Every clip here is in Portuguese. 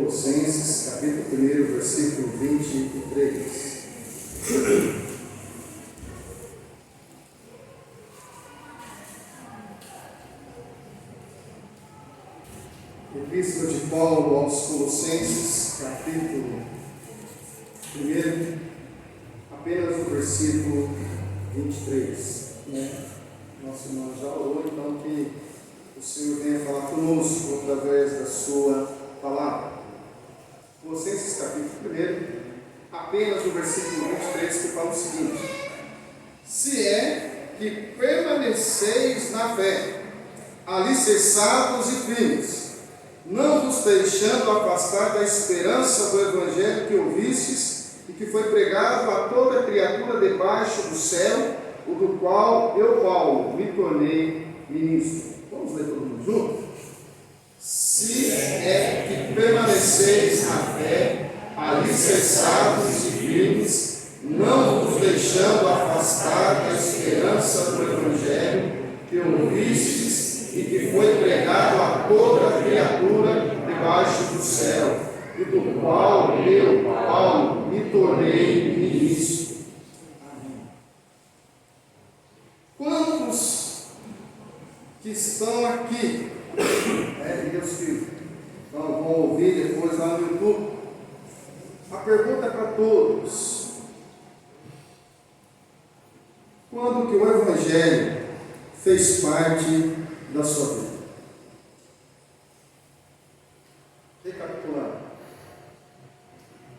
Colossenses, capítulo 1, versículo 23. Epístola de Paulo aos Colossenses, capítulo 1, apenas o versículo 23. Nosso irmão já orou, então que o Senhor venha falar conosco através da sua palavra. Colossenses, capítulo 1, apenas o versículo 23, que fala o seguinte: se é que permaneceis na fé, alicerçados e firmes, não vos deixando afastar da esperança do evangelho que ouvistes e que foi pregado a toda criatura debaixo do céu, o do qual eu, Paulo, me tornei ministro. Vamos ler todo mundo junto? Se é que permaneceis na fé, alicerçados e firmes, não vos deixando afastar da esperança do evangelho que ouvistes e que foi pregado a toda criatura debaixo do céu, e do qual eu, Paulo, me tornei ministro. Amém. Quantos que estão aqui, Deus que vão ouvir depois lá no YouTube, a pergunta é para todos: quando que o evangelho fez parte da sua vida? Recapitulando,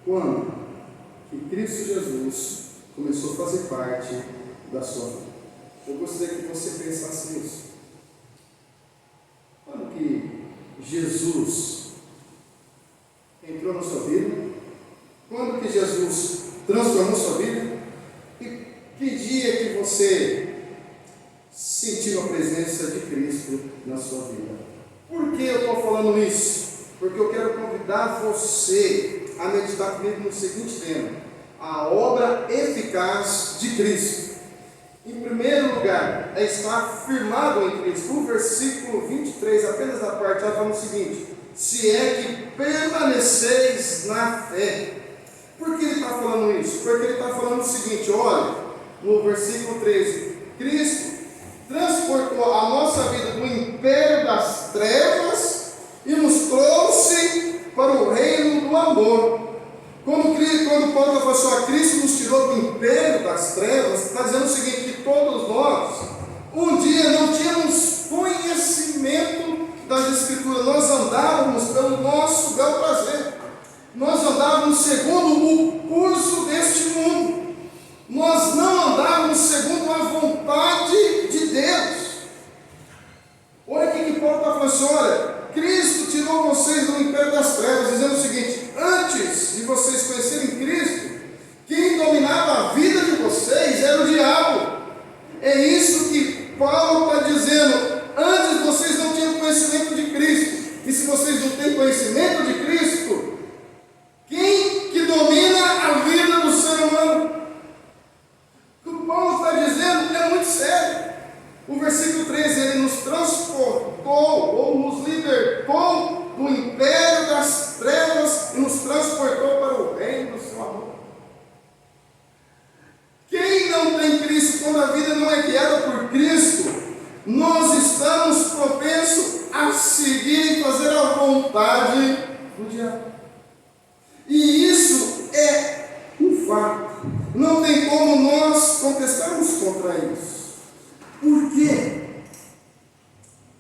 quando que Cristo Jesus começou a fazer parte da sua vida? Eu gostaria que você pensasse nisso. Quando que Jesus entrou na sua vida? Quando que Jesus transformou sua vida? E que dia que você sentiu a presença de Cristo na sua vida? Por que eu estou falando isso? Porque eu quero convidar você a meditar comigo no seguinte tema: a obra eficaz de Cristo. Em primeiro lugar, é estar firmado em Cristo. O versículo 23, apenas a parte A, fala o seguinte: se é que permaneceis na fé. Por que ele está falando isso? Porque ele está falando o seguinte: olha, no versículo 13, Cristo transportou a nossa vida do império das trevas e nos trouxe para o reino do amor. Quando Paulo está falando, Cristo nos tirou do império das trevas, está dizendo o seguinte: que todos nós, um dia não tínhamos conhecimento das Escrituras, nós andávamos pelo nosso bel prazer, nós andávamos segundo o curso deste mundo, nós não andávamos segundo a vontade de Deus. Olha aqui que Paulo está falando assim: olha, Cristo tirou vocês do império das trevas, dizendo o seguinte: antes de vocês conhecerem Cristo, quem dominava a vida de vocês era o diabo. É isso que Paulo está dizendo: antes vocês não tinham conhecimento de Cristo, e se vocês não têm conhecimento de Cristo, quem que domina a vida do ser humano? O que o Paulo está dizendo é muito sério. O versículo 13, ele nos transportou ou nos libertou do império das trevas e nos transportou para o reino do seu amor. Quem não tem Cristo, quando a vida não é guiada por Cristo, nós estamos propensos a seguir e fazer a vontade do diabo. E isso é um fato. Não tem como nós contestarmos contra isso. Por quê?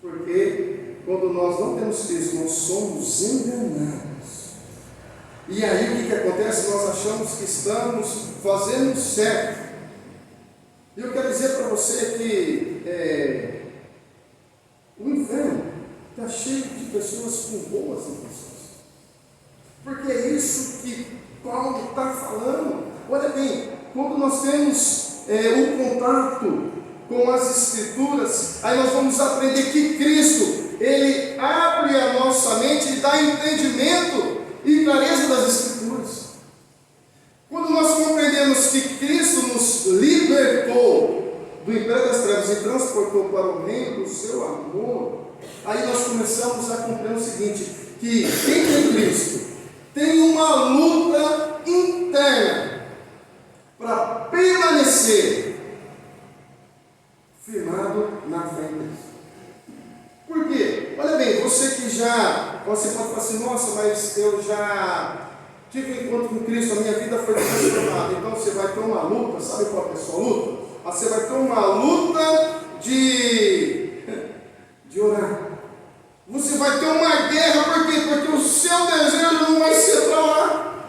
Porque quando nós não temos Cristo, nós somos enganados. E aí o que acontece? Nós achamos que estamos fazendo certo. E eu quero dizer para você que o inferno está cheio de pessoas com boas intenções. Porque é isso que Paulo está falando. Olha bem, quando nós temos um contato com as Escrituras, aí nós vamos aprender que Cristo, Ele abre a nossa mente e dá entendimento e clareza das Escrituras. Quando nós compreendemos que Cristo nos libertou do império das trevas e transportou para o reino do seu amor, aí nós começamos a compreender o seguinte: que quem tem Cristo tem uma luta interna para permanecer firmado na fé em Cristo. Por quê? Olha bem, você pode falar assim, nossa, mas eu já tive encontro com Cristo, a minha vida foi transformada. Então você vai ter uma luta, sabe qual é a sua luta? Você vai ter uma luta de orar. Você vai ter uma guerra, por quê? Porque o seu desejo não vai ser para orar.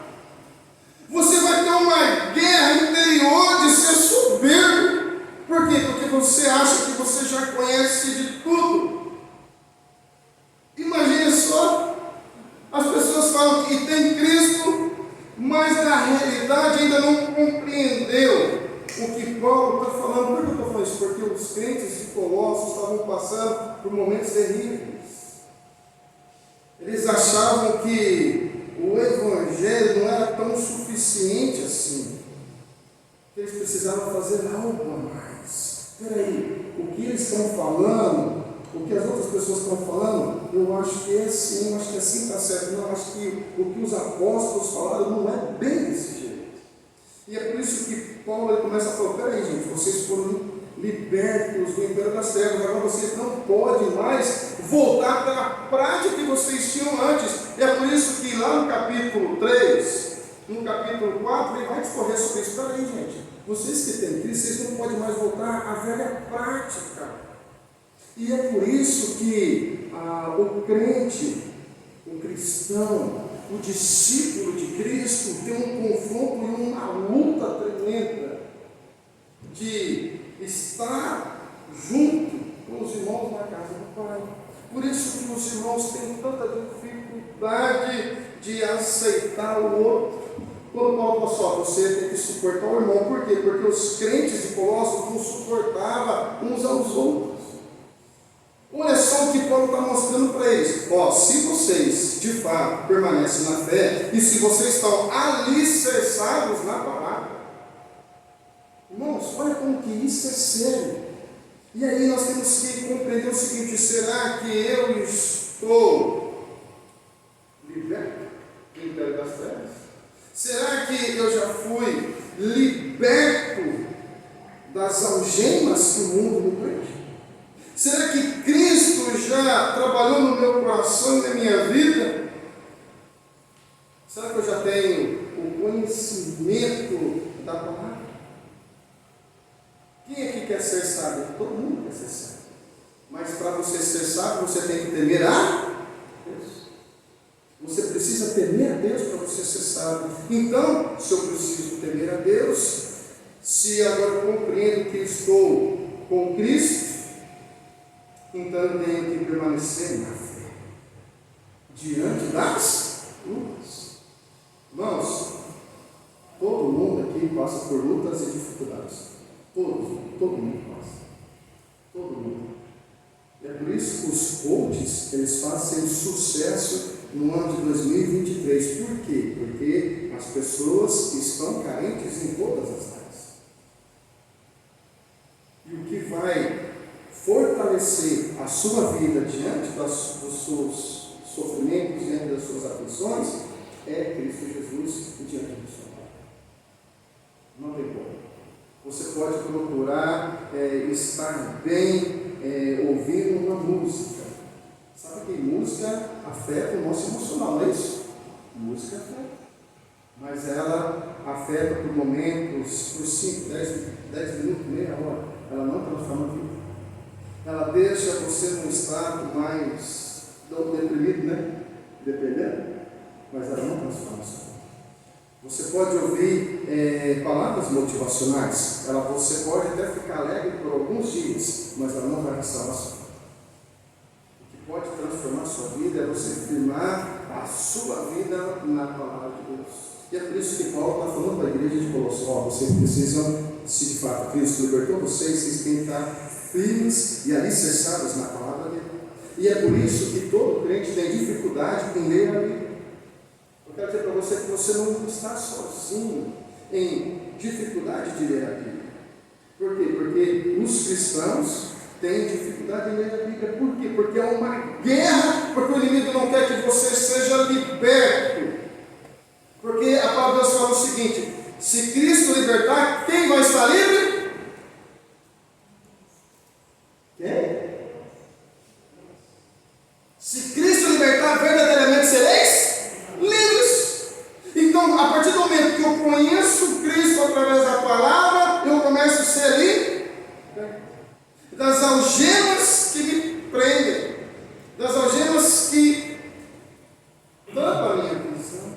Você vai ter uma guerra interior de ser soberbo. Por quê? Porque você acha que você já conhece de tudo. Imagine só, as pessoas falam que tem Cristo, mas na realidade ainda não compreendeu o que Paulo está falando. Por que eu estou falando isso? Porque os crentes de Colossos estavam passando por momentos terríveis. Eles achavam que o Evangelho não era tão suficiente assim, que eles precisavam fazer algo a mais. Espera aí, o que eles estão falando, o que as outras pessoas estão falando, eu acho que é assim, eu acho que assim está certo. Não, eu acho que o que os apóstolos falaram não é bem desse jeito. E é por isso que Paulo começa a falar, espera aí gente, vocês foram libertos do império das trevas, agora vocês não podem mais voltar para a prática que vocês tinham antes. E é por isso que lá no capítulo 3, no capítulo 4, ele vai discorrer sobre isso. Espera aí gente, vocês que têm Cristo, vocês não podem mais voltar à velha prática. E é por isso que o crente, o cristão, o discípulo de Cristo tem um confronto e uma luta tremenda de estar junto com os irmãos na casa do Pai. Por isso que os irmãos têm tanta dificuldade de aceitar o outro. Quando Paulo fala só, você tem que suportar o irmão. Por quê? Porque os crentes de Colossos não suportavam uns aos outros. Olha só o que Paulo está mostrando para eles. Se vocês de fato permanecem na fé e se vocês estão alicerçados na palavra, irmãos, olha como que isso é sério. E aí nós temos que compreender o seguinte: será que eu estou liberto do império das trevas? Será que eu já fui liberto das algemas que o mundo me prende? Será que Cristo já trabalhou no meu coração e na minha vida? Será que eu já tenho o conhecimento da palavra? Quem aqui quer ser sábio? Todo mundo quer ser sábio. Mas para você ser sábio, você tem que temer a Deus. Você precisa temer a Deus para você ser sábio. Então, se eu preciso temer a Deus, se agora eu compreendo que estou com Cristo, então eu tenho que permanecer na fé, diante das lutas. Irmãos, todo mundo aqui passa por lutas e dificuldades. Todo mundo passa. Todo mundo. É por isso que os coaches, eles fazem sucesso no ano de 2023. Por quê? Porque as pessoas estão carentes em todas as áreas. E o que vai fortalecer a sua vida diante dos seus sofrimentos, diante das suas aflições, é Cristo Jesus e diante do seu Pai. Não tem como. Você pode procurar estar bem ouvindo uma música. Sabe que música afeta o nosso emocional, não é isso? Música afeta. Mas ela afeta por momentos, por 5, 10 minutos, meia hora. Ela não transforma a vida. Ela deixa você num estado mais deprimido, né? Dependendo. Mas ela não transforma a sua vida. Você pode ouvir palavras motivacionais. Você pode até ficar alegre por alguns dias, mas ela não vai restaurar a sua vida. O que pode transformar a sua vida é você firmar a sua vida na palavra de Deus. E é por isso que Paulo está falando para a igreja de Colossos: vocês precisam, se de fato Cristo libertou vocês têm que estar firmes e alicerçados na palavra dele. E é por isso que todo crente tem dificuldade em ler a Bíblia. Eu quero dizer para você que você não está sozinho em dificuldade de ler a Bíblia. Por quê? Porque os cristãos têm dificuldade em ler a Bíblia. Por quê? Porque é uma guerra, porque o inimigo não quer que você seja liberto Porque a palavra de Deus fala o seguinte: se Cristo libertar, quem vai estar livre? Quem? Se Cristo libertar, verdadeiramente sereis livres. Então, a partir do momento que eu conheço Cristo através da palavra, eu começo a ser livre das algemas que me prendem, das algemas que tampam a minha visão.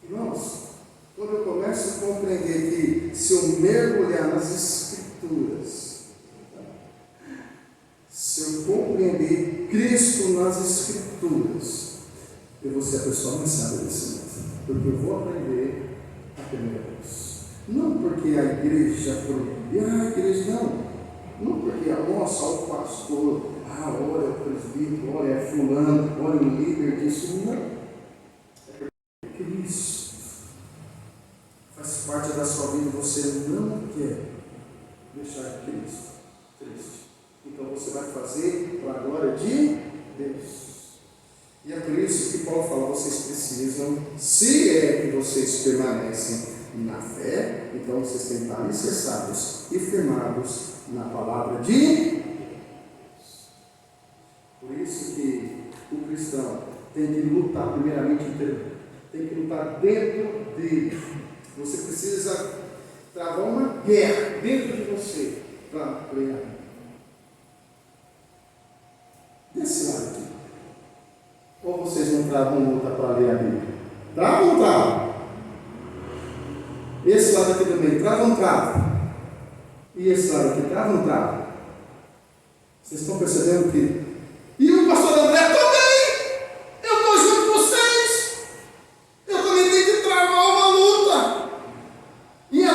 Irmãos, quando eu começo a compreender que se eu mergulhar nas Escrituras, se eu compreender Cristo nas Escrituras, eu vou ser a pessoa mais sábia desse mundo, porque eu vou aprender a temer a Deus. Não porque a igreja proíbe, a igreja não porque nossa, o pastor, olha o presbítero, olha é fulano, olha o líder disso, não. É porque Cristo faz parte da sua vida, você não quer deixar Cristo triste. Então você vai fazer para a glória de Deus. E é por isso que Paulo fala: vocês precisam, se é que vocês permanecem na fé, então vocês têm que estar alicerçados e firmados na palavra de Deus. Por isso que o cristão tem que lutar primeiramente interior, tem que lutar dentro dele. Você precisa travar uma guerra dentro de você para ler a Bíblia. Desse lado aqui. Ou vocês não travam luta para ler a Bíblia? Travam ou não travam? Esse lado aqui também, trava ou não trava? E esse lado aqui, trava ou não trava? Vocês estão percebendo que... E o pastor André também! Eu estou junto com vocês! Eu também tenho que travar uma luta! E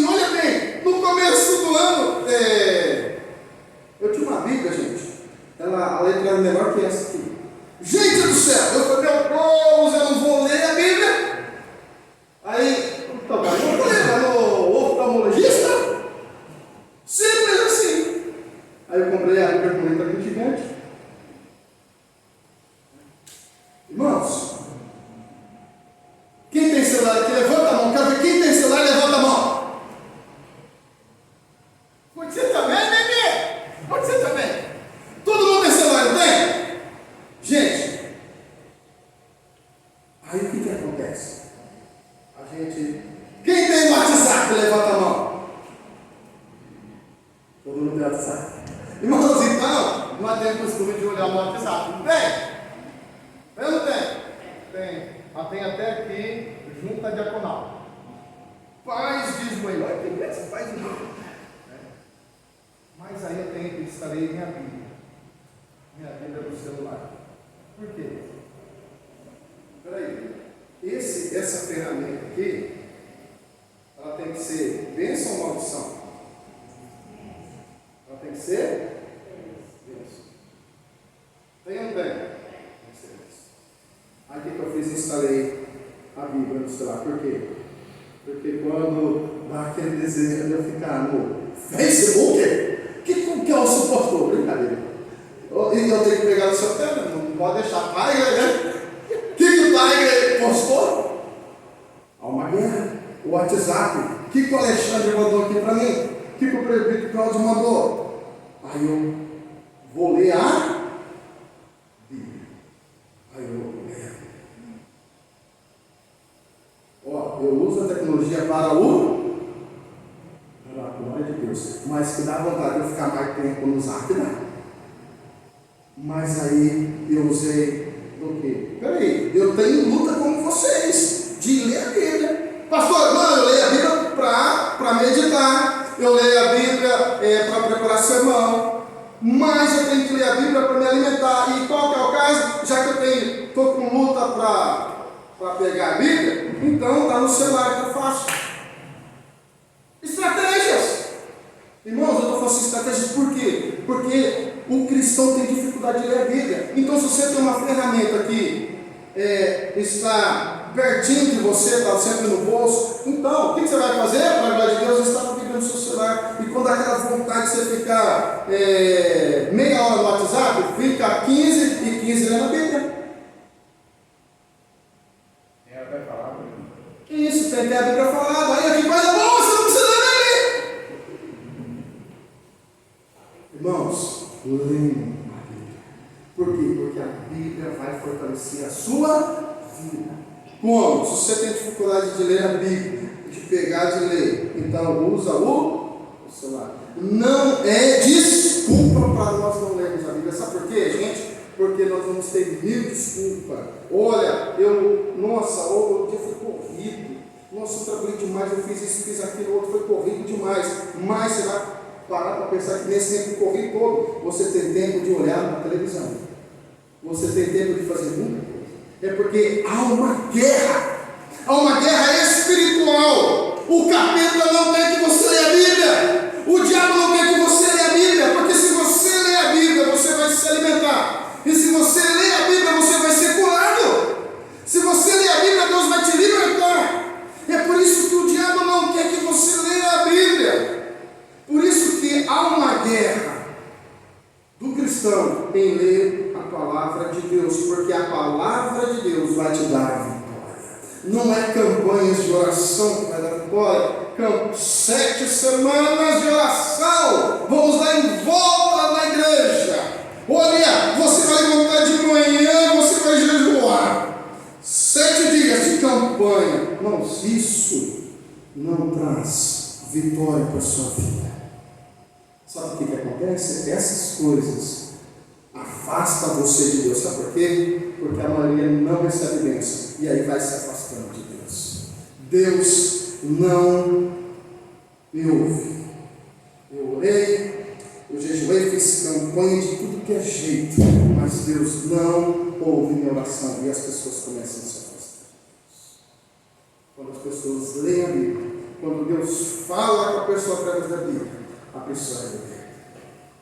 olha bem, no começo do ano, eu tinha uma Bíblia, gente. A letra era menor que essa aqui. Gente do céu! Eu falei: meu Deus, eu não vou ler a Bíblia! Aí, então, vai no oftalmologista? Simples assim. Aí eu comprei a Bíblia com letra gigante. Irmãos, quem tem celular aqui, levanta a mão. Quero ver quem tem celular, levanta a mão. Você também, bebê? Você também? Todo mundo tem celular, não tem? Gente, aí o que acontece? A gente... Quem tem WhatsApp, levanta a mão. Todo mundo tem WhatsApp. Irmãos, então, não tem costume de olhar no WhatsApp, não tem? Eu não tenho? Tem. Mas tem até aqui, junta diaconal. Paz de joelho. Olha que essa paz de joelho. Mas aí eu tenho que instalar minha Bíblia. Minha Bíblia no celular. Por quê? Espera aí. Essa ferramenta aqui, ela tem que ser bênção ou maldição? Ela tem que ser bênção. Tem ou não tem? Tem que ser bênção. Aí o que eu fiz? Instalei a Bíblia no celular. Por quê? Porque quando dá aquele desejo de eu ficar no Facebook, que é o suportou? Brincadeira. E eu tenho que pegar no seu pé, não pode deixar. Pai, né? O que o pai postou? Há uma guerra. O WhatsApp. O que o Alexandre mandou aqui para mim? O que o presbítero Cláudio mandou? Aí eu vou ler a Bíblia. Aí eu leio. Eu uso a tecnologia para a glória de Deus. Mas que dá vontade de eu ficar mais tempo no zap, né? Mas aí eu usei do quê? Peraí, eu tenho luta como vocês, de ler a Bíblia. Pastor, mano, eu leio a Bíblia para meditar. Eu leio a Bíblia para preparar sermão. Mas eu tenho que ler a Bíblia para me alimentar. E qual que é o caso? Já que eu estou com luta para pegar a Bíblia, então está no celular que eu faço. Estratégias. Irmãos, eu estou falando assim, estratégias por quê? Porque o cristão tem dificuldade de ler a Bíblia. Então, se você tem uma ferramenta que está pertinho de você, está sempre no bolso, então, o que você vai fazer? Para a glória de Deus, você está com a Bíblia no seu celular. E quando aquela vontade de você ficar meia hora no WhatsApp, fica 15 e 15 lendo a Bíblia. simplesmente tem a Bíblia falada. Aí que coisa boa, você não precisa ler. Irmãos, leiam a Bíblia. Por quê? Porque a Bíblia vai fortalecer a sua vida. Como? Se você tem dificuldade de ler a Bíblia, de pegar de ler, então usa o celular. Não é desculpa para nós não lermos a Bíblia. Sabe por quê, gente? Porque nós vamos ter mil desculpas. Olha, o dia foi corrido. Nossa, eu trabalhei demais, eu fiz isso, fiz aquilo, outro foi corrido demais. Mas você vai parar para pensar que nesse tempo corrido todo, você tem tempo de olhar na televisão. Você tem tempo de fazer muita coisa. É porque há uma guerra. Há uma guerra espiritual. O capeta não quer que você leia a Bíblia. O diabo não quer que você leia a Bíblia. Porque se você ler a Bíblia, você vai se alimentar. E se você ler a Bíblia, você vai ser curado. Se você ler a Bíblia, Deus vai te libertar. É por isso que o diabo não quer que você leia a Bíblia. Por isso que há uma guerra do cristão em ler a palavra de Deus, porque a palavra de Deus vai te dar a vitória. Não é campanhas de oração que vai dar vitória. 7 semanas de oração. Vamos lá em volta da igreja. Olha, você vai levantar de manhã, você vai jejuar. 7 dias de campanha. Irmãos, isso não traz vitória para a sua vida. Sabe o que acontece? Essas coisas afastam você de Deus. Sabe por quê? Porque a maioria não recebe bênção. E aí vai se afastando de Deus. Deus não me ouve. Eu orei, eu jejuei, fiz campanha de tudo que é jeito. Mas Deus não ouve minha oração. E as pessoas começam a se afastar. Quando as pessoas leem a Bíblia, quando Deus fala com a pessoa através da Bíblia, a pessoa é liberta.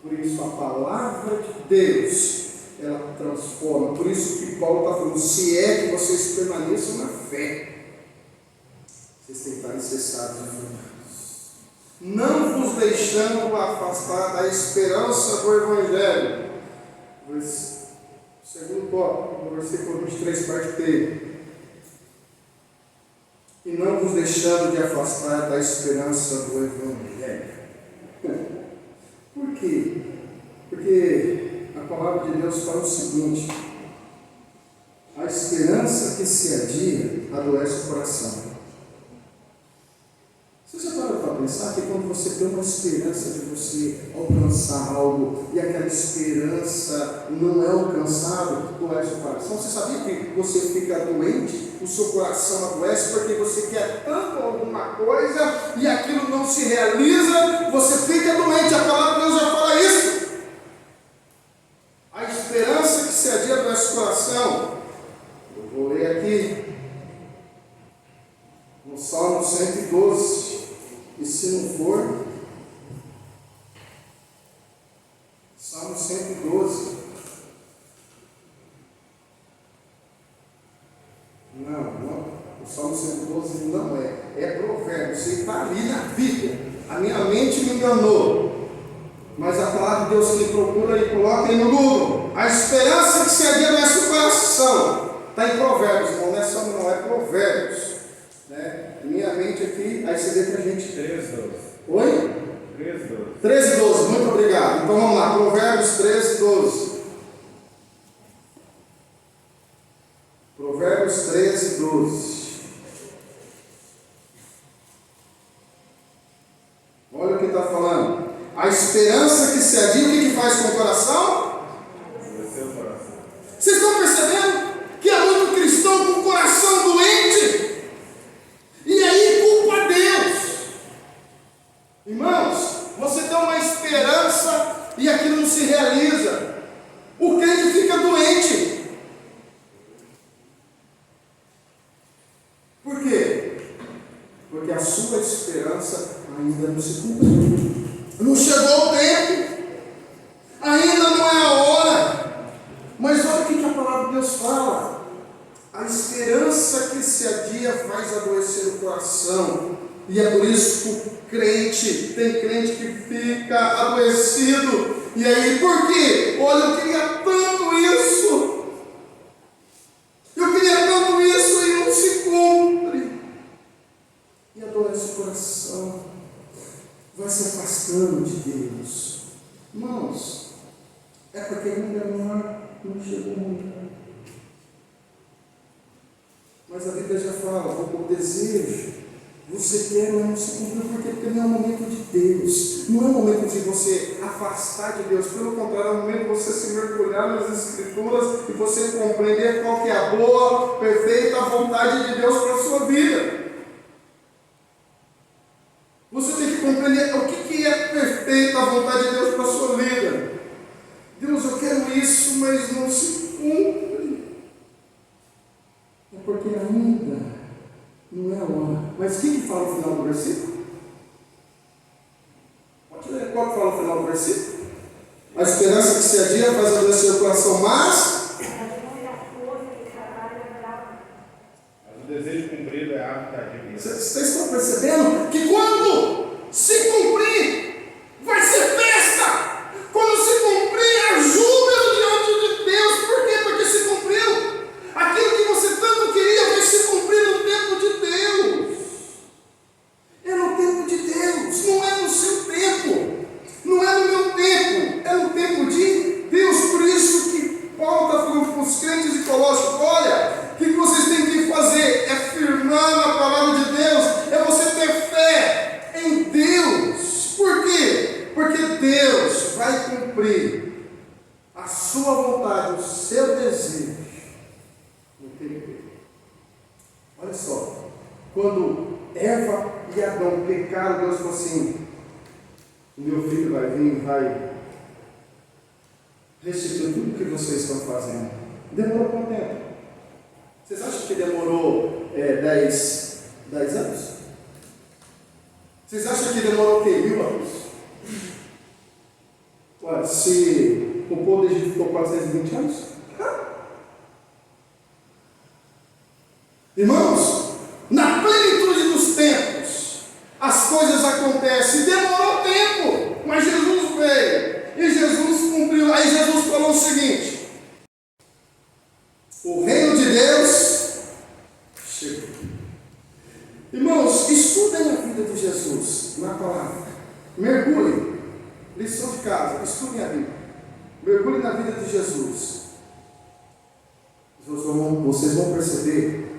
Por isso a palavra de Deus, ela transforma. Por isso que Paulo está falando, se é que vocês permaneçam na fé, vocês têm que estar necessários de verdade. Não vos deixando afastar da esperança do Evangelho. Segundo tópico, no versículo 23, parte B. E não vos deixando de afastar da esperança do Evangelho. Por quê? Porque a palavra de Deus fala o seguinte: a esperança que se adia adoece o coração. Você já parou para pensar que quando você tem uma esperança de você alcançar algo e aquela esperança não é alcançada, adoece o coração? Você sabia que você fica doente, o seu coração adoece porque você quer tanto alguma coisa e aquilo não se realiza, você fica doente. A palavra de Deus já fala isso. A esperança que se adia adoece o coração. Eu vou ler aqui no Salmo 112. E se não for, Salmo 112. Não. O Salmo 112 não é. É Provérbios. Você está ali na Bíblia. A minha mente me enganou. Mas a palavra de Deus que procura e coloca aí no Google. A esperança que se adia nesse coração. Está em Provérbios. Não é Salmo, não. É Provérbios. Né? Minha mente aqui, aí você vê que a gente. 13:12. Oi? 13:12. 13:12, muito obrigado. Então vamos lá, Provérbios 13:12. Provérbios 13:12. Olha o que está falando. A esperança que se adia, o que faz com o coração? Adoeceu o coração. Vocês estão percebendo que há muito cristão com o coração doente? E aí culpa Deus. Irmãos, você tem uma esperança e aquilo não se realiza. O crente fica doente. Por quê? Porque a sua esperança ainda não se cumpriu. Não chegou o tempo. Ainda não é a hora. Mas olha o que a palavra de Deus fala. A esperança que se adia faz adoecer o coração. E é por isso que o crente, tem crente que fica adoecido. E aí, por quê? Olha, eu queria tanto isso. Eu queria tanto isso e não se cumpre. Jesus. Irmãos, é porque ainda não chegou muito. Mas a Bíblia já fala, o desejo, você quer, mas não se cumpriu, porque não é o momento de Deus, não é o momento de você afastar de Deus, pelo contrário, é o momento de você se mergulhar nas Escrituras e você compreender qual que é a boa, perfeita vontade de Deus para a sua vida. Você tem que compreender o que é perfeita a vontade de Deus para a sua vida. Deus, eu quero isso, mas não se cumpre. É porque ainda não é a hora. Mas quem que fala no final do versículo? Pode ler qual que fala no final do versículo? A esperança que se adia faz adoecer o coração, mas o desejo cumprido é hábito de vida. Vocês estão percebendo que quando se cumprir, vai ser festa. Quando se cumprir, é júbilo diante de Deus. Por quê? Porque se cumpriu. Aquilo que você tanto queria vai se cumprir no tempo de Deus. É no tempo de Deus, não é no seu tempo, não é no meu tempo, é no tempo de Deus. Por isso que Paulo está falando para os crentes de Colossos: olha, o que vocês têm que fazer é firmar na palavra de Deus, é você ter fé em Deus. Por quê? Porque Deus vai cumprir a sua vontade, o seu desejo no tempo dele. Olha só, quando Eva e Adão pecaram, Deus falou assim: o meu filho vai vir, vai restituir tudo o que vocês estão fazendo. Demorou quanto tempo? Vocês acham que demorou 10 anos? Vocês acham que demorou o quê? 1000 anos? Olha, se o povo de Egito ficou 420 anos? Irmãos, na plenitude dos tempos, as coisas acontecem. Demorou tempo, mas Jesus veio e Jesus cumpriu. Aí Jesus falou o seguinte: o reino de Deus chegou. Irmãos, estudem a vida de Jesus na palavra. Mergulhem. Lição de casa, estudem a Bíblia. Mergulhem na vida de Jesus. Vocês vão perceber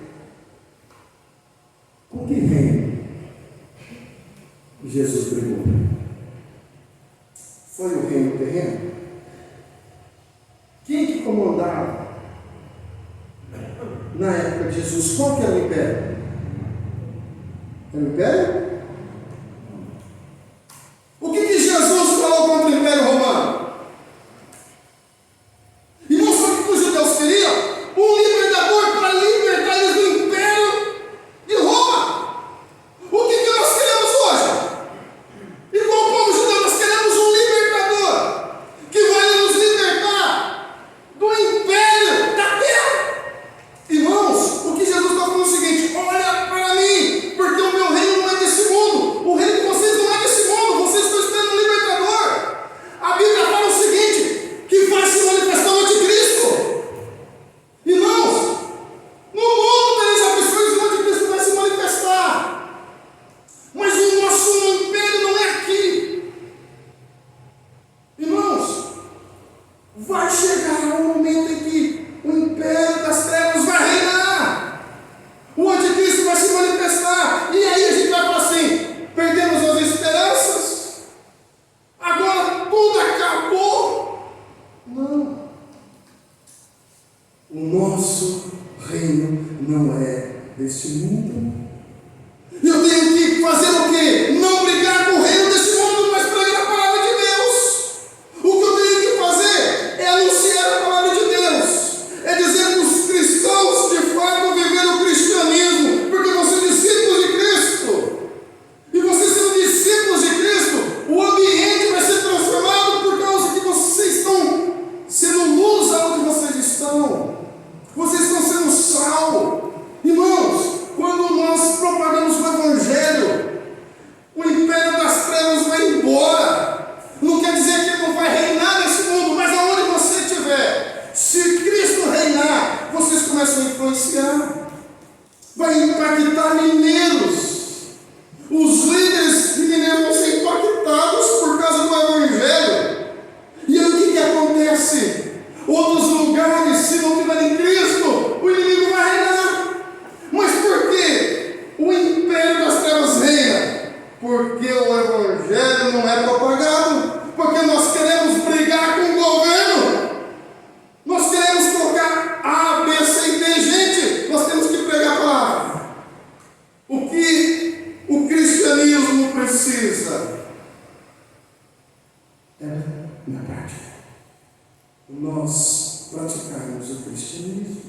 com que reino Jesus brigou. Foi o reino terreno? Quem que comandava na época de Jesus? Qual que era o império? Era o império? O que Jesus falou contra o império romano? Irmão, sabe o que os judeus queriam? Um libertador para libertar eles do império de Roma. O que nós queremos hoje? Igual o povo judeu, nós queremos um libertador que vai nos libertar do império da terra. Irmãos, o que Jesus está falando é o seguinte: olha para mim, porque o meu reino não é desse mundo, o reino de vocês não é desse mundo, vocês estão esperando um libertador. A Bíblia fala o seguinte: que vai se manifestar o anticristo. Irmãos, no mundo tereis aflições e o anticristo vai se manifestar, mas o nosso império não é aqui. Irmãos, vai chegar um momento em que o império das trevas vai reinar, o anticristo vai se manifestar, e aí a gente vai falar assim: perdemos as esperanças, agora tudo acabou. Não, o nosso reino não é deste mundo. Eu tenho que fazer o quê? Não brigar com o reino desse mundo, mas pregar a palavra de Deus. O que eu tenho que fazer é anunciar a palavra de Deus, é dizer para os cristãos de fato viver o cristianismo, porque vocês são discípulos de Cristo. E vocês sendo discípulos de Cristo, o ambiente vai ser transformado por causa que vocês estão sendo luz aonde vocês estão. Vocês estão sendo sal. Irmãos, quando nós na prática. Nós praticarmos o cristianismo.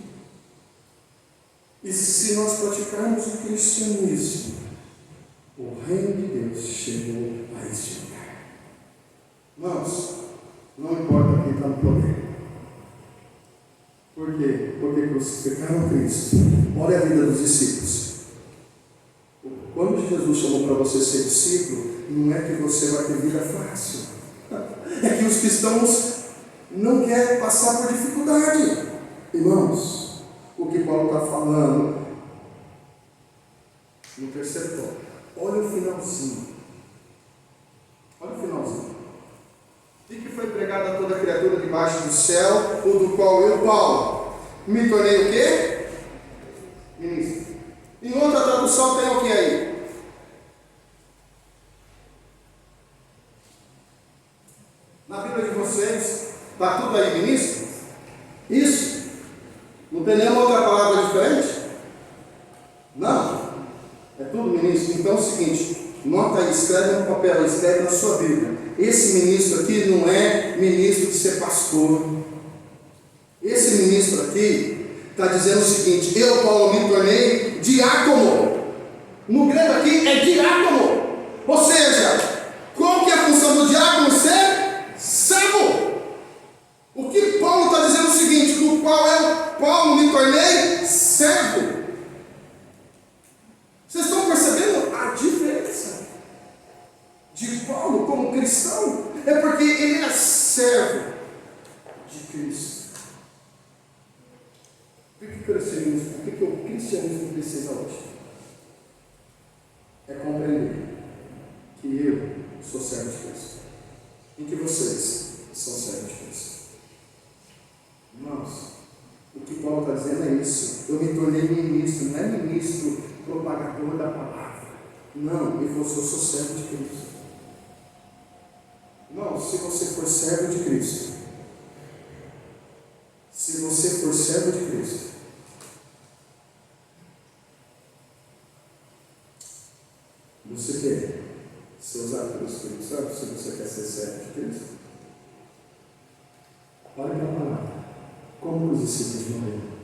E se nós praticarmos o cristianismo, o reino de Deus chegou a este lugar. Irmãos, não importa quem está no poder. Por quê? Porque crucificaram Cristo. Olha a vida dos discípulos. Quando Jesus chamou para você ser discípulo, não é que você vai ter vida fácil. É que os cristãos não querem passar por dificuldade. Irmãos, o que Paulo está falando no terceiro tópico. Olha o finalzinho. Olha o finalzinho. E que foi pregado a toda criatura debaixo do céu, o do qual eu, Paulo, me tornei o quê? Ministro. Em outra tradução tem o que aí? Na Bíblia de vocês, está tudo aí, ministro? Isso? Não tem nenhuma outra palavra diferente? Não. É tudo ministro. Então é o seguinte, nota aí, escreve no papel, escreve na sua Bíblia. Esse ministro aqui não é ministro de ser pastor. Esse ministro aqui está dizendo o seguinte: eu, Paulo, me tornei diácono. No grego aqui é diácono. Ou seja, qual que é a função do diácono? Ser servo. O que Paulo está dizendo é o seguinte: do qual eu, Paulo, me tornei servo. Vocês estão percebendo a diferença de Paulo como cristão? É porque ele é servo de Cristo. O que o cristianismo precisa hoje? É compreender que eu sou servo de Cristo e que vocês são servos de Cristo. Irmãos, o que Paulo está dizendo é isso. Eu me tornei ministro, não é ministro propagador da palavra. Não, eu sou servo de Cristo. Não, se você for servo de Cristo, se você for servo de Cristo, você quer ser usado pelo Espírito Santo? Se você quer ser servo de Cristo, olha para a palavra. Como os discípulos morreram.